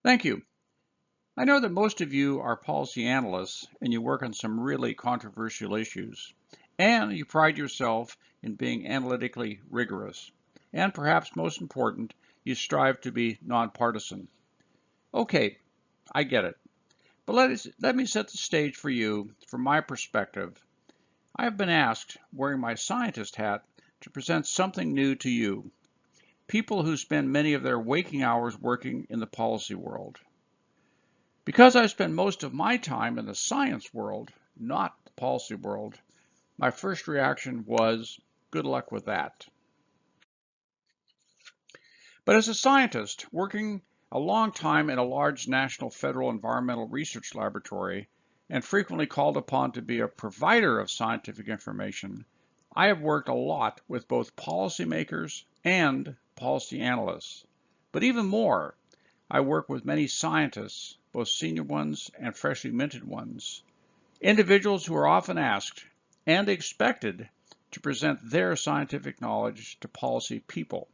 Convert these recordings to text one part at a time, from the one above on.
Thank you. I know that most of you are policy analysts and you work on some really controversial issues. And you pride yourself in being analytically rigorous. And perhaps most important, you strive to be nonpartisan. Okay, I get it. But let me set the stage for you from my perspective. I have been asked, wearing my scientist hat, to present something new to you, people who spend many of their waking hours working in the policy world. Because I spend most of my time in the science world, not the policy world, my first reaction was, good luck with that. But as a scientist working a long time in a large national federal environmental research laboratory and frequently called upon to be a provider of scientific information, I have worked a lot with both policymakers and policy analysts. But even more, I work with many scientists, both senior ones and freshly minted ones, individuals who are often asked and expected to present their scientific knowledge to policy people.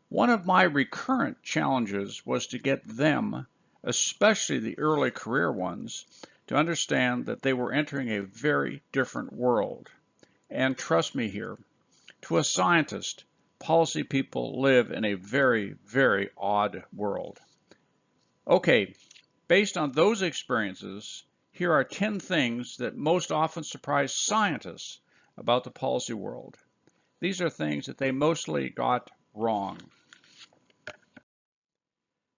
One of my recurrent challenges was to get them, especially the early career ones, to understand that they were entering a very different world. And trust me here, to a scientist, policy people live in a very, very odd world. Okay, based on those experiences, here are 10 things that most often surprise scientists about the policy world. These are things that they mostly got wrong.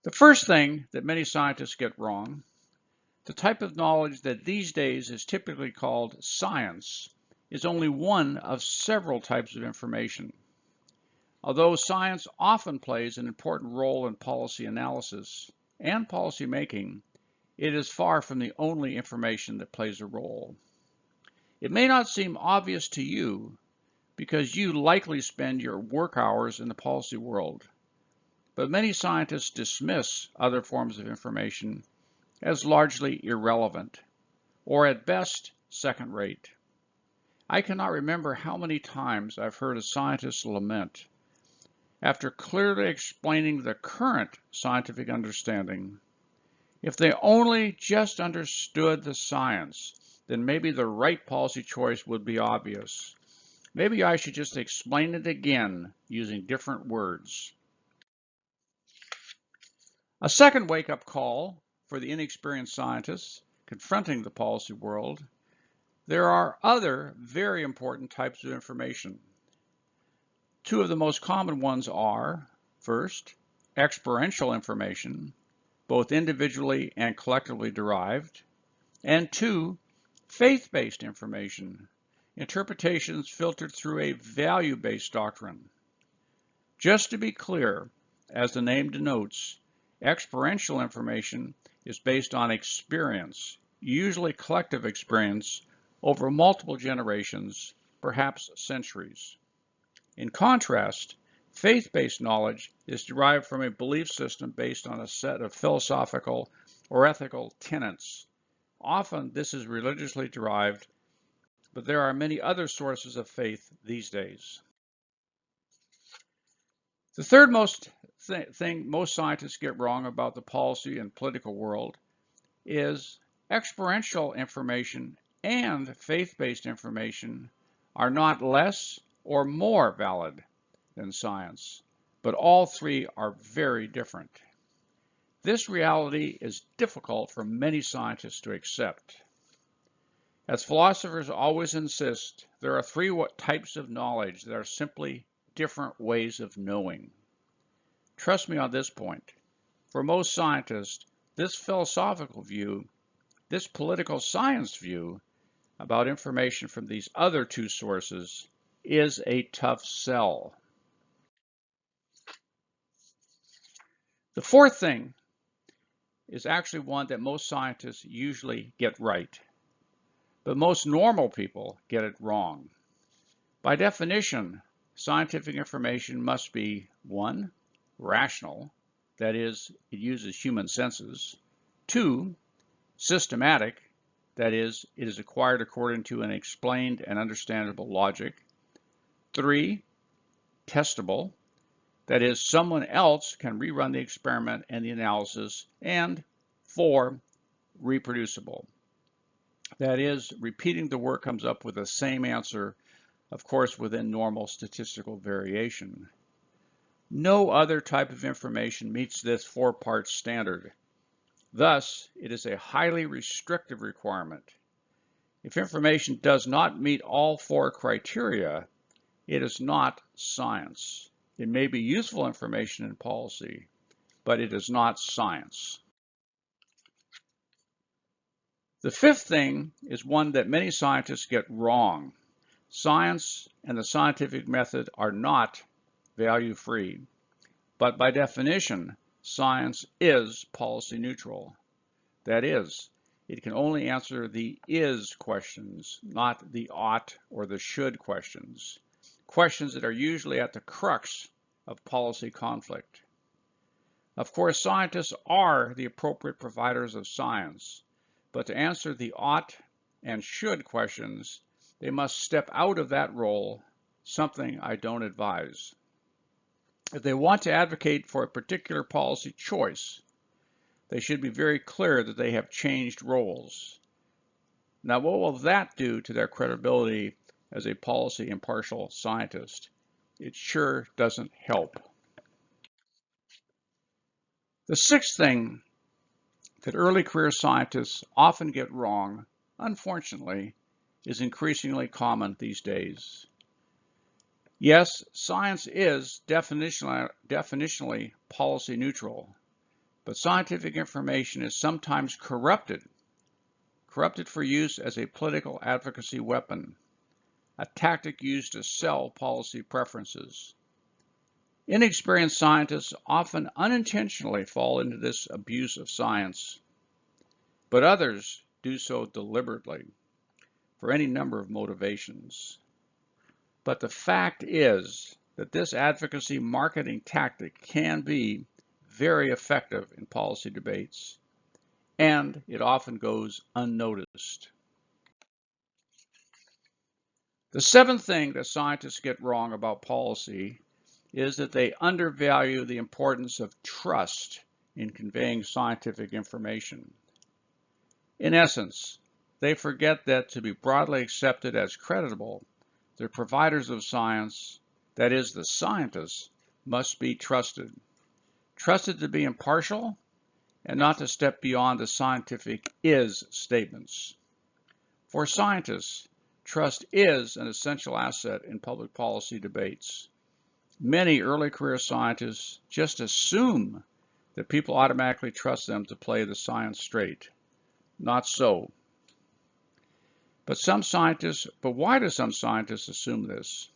The first thing that many scientists get wrong, the type of knowledge that these days is typically called science, is only one of several types of information. Although science often plays an important role in policy analysis and policy making, it is far from the only information that plays a role. It may not seem obvious to you because you likely spend your work hours in the policy world, but many scientists dismiss other forms of information as largely irrelevant, or at best, second rate. I cannot remember how many times I've heard a scientist lament, after clearly explaining the current scientific understanding, if they only just understood the science, then maybe the right policy choice would be obvious. Maybe I should just explain it again using different words. A second wake-up call for the inexperienced scientists confronting the policy world, there are other very important types of information. Two of the most common ones are, first, experiential information, both individually and collectively derived, and two, faith-based information, interpretations filtered through a value-based doctrine. Just to be clear, as the name denotes, experiential information is based on experience, usually collective experience, over multiple generations, perhaps centuries. In contrast, faith-based knowledge is derived from a belief system based on a set of philosophical or ethical tenets. Often this is religiously derived, but there are many other sources of faith these days. The third thing most scientists get wrong about the policy and political world is experiential information and faith-based information are not less or more valid than science, but all three are very different. This reality is difficult for many scientists to accept. As philosophers always insist, there are three types of knowledge that are simply different ways of knowing. Trust me on this point. For most scientists, this philosophical view, this political science view about information from these other two sources is a tough sell. The fourth thing is actually one that most scientists usually get right, but most normal people get it wrong. By definition, scientific information must be 1, rational, that is, it uses human senses, 2, systematic, that is, it is acquired according to an explained and understandable logic, 3, testable, That is, someone else can rerun the experiment and the analysis. And 4, reproducible. That is, repeating the work comes up with the same answer, of course, within normal statistical variation. No other type of information meets this 4-part standard. Thus, it is a highly restrictive requirement. If information does not meet all 4 criteria, it is not science. It may be useful information in policy, but it is not science. The 5th thing is one that many scientists get wrong. Science and the scientific method are not value-free, but by definition, science is policy neutral. That is, it can only answer the is questions, not the ought or the should questions, questions that are usually at the crux of policy conflict. Of course, scientists are the appropriate providers of science, but to answer the ought and should questions, they must step out of that role, something I don't advise. If they want to advocate for a particular policy choice, they should be very clear that they have changed roles. Now, what will that do to their credibility as a policy impartial scientist? It sure doesn't help. The 6th thing that early career scientists often get wrong, unfortunately, is increasingly common these days. Yes, science is definitionally policy neutral, but scientific information is sometimes corrupted for use as a political advocacy weapon, a tactic used to sell policy preferences. Inexperienced scientists often unintentionally fall into this abuse of science, but others do so deliberately for any number of motivations. But the fact is that this advocacy marketing tactic can be very effective in policy debates, and it often goes unnoticed. The 7th thing that scientists get wrong about policy is that they undervalue the importance of trust in conveying scientific information. In essence, they forget that to be broadly accepted as credible, the providers of science, that is, the scientists, must be trusted. Trusted to be impartial and not to step beyond the scientific is statements. For scientists, trust is an essential asset in public policy debates. Many early career scientists just assume that people automatically trust them to play the science straight. Not so. But why do some scientists assume this?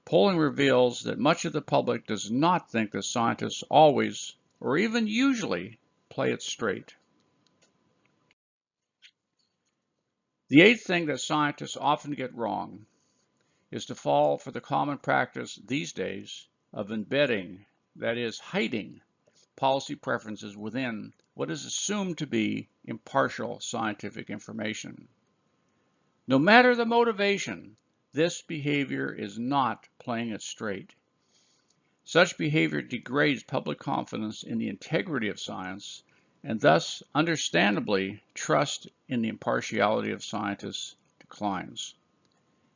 Polling reveals that much of the public does not think that scientists always, or even usually, play it straight. The 8th thing that scientists often get wrong is to fall for the common practice these days of embedding, that is, hiding, policy preferences within what is assumed to be impartial scientific information. No matter the motivation, this behavior is not playing it straight. Such behavior degrades public confidence in the integrity of science, and thus, understandably, trust in the impartiality of scientists declines.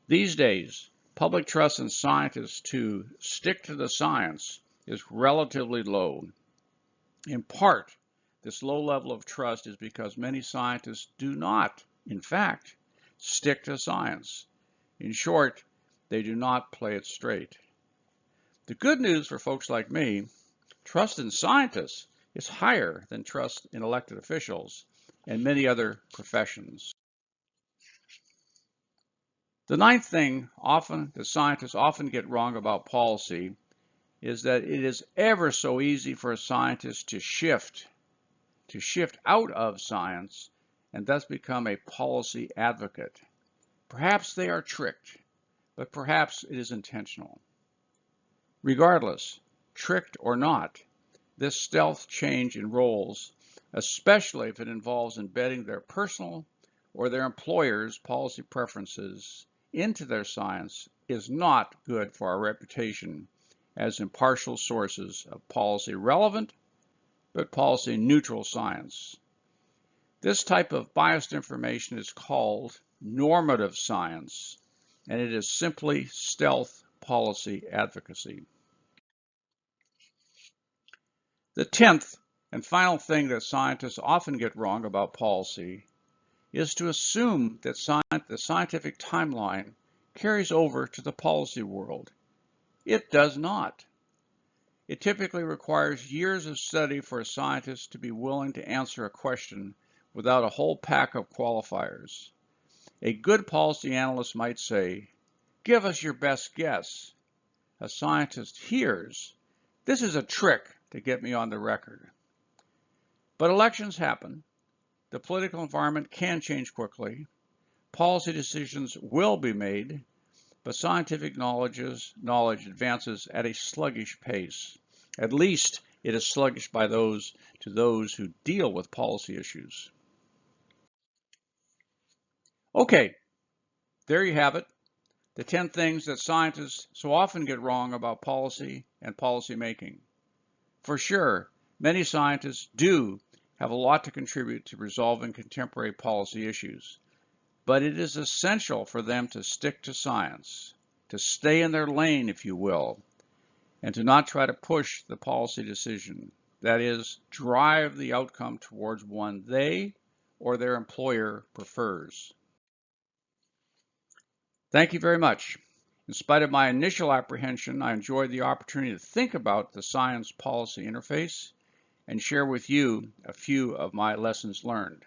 These days, public trust in scientists to stick to the science is relatively low. In part, this low level of trust is because many scientists do not, in fact, stick to science. In short, they do not play it straight. The good news for folks like me, trust in scientists is higher than trust in elected officials and many other professions. The 9th thing that scientists often get wrong about policy is that it is ever so easy for a scientist to shift out of science and thus become a policy advocate. Perhaps they are tricked, but perhaps it is intentional. Regardless, tricked or not, this stealth change in roles, especially if it involves embedding their personal or their employer's policy preferences into their science, is not good for our reputation as impartial sources of policy relevant but policy neutral science. This type of biased information is called normative science, and it is simply stealth policy advocacy. The 10th and final thing that scientists often get wrong about policy is to assume that the scientific timeline carries over to the policy world. It does not. It typically requires years of study for a scientist to be willing to answer a question without a whole pack of qualifiers. A good policy analyst might say, "Give us your best guess." A scientist hears, "This is a trick to get me on the record." But elections happen. The political environment can change quickly. Policy decisions will be made, but scientific knowledge advances at a sluggish pace. At least it is sluggish to those who deal with policy issues. Okay, there you have it. The 10 things that scientists so often get wrong about policy and policy making. For sure, many scientists do have a lot to contribute to resolving contemporary policy issues, but it is essential for them to stick to science, to stay in their lane, if you will, and to not try to push the policy decision. That is, drive the outcome towards one they or their employer prefers. Thank you very much. In spite of my initial apprehension, I enjoyed the opportunity to think about the science-policy interface and share with you a few of my lessons learned.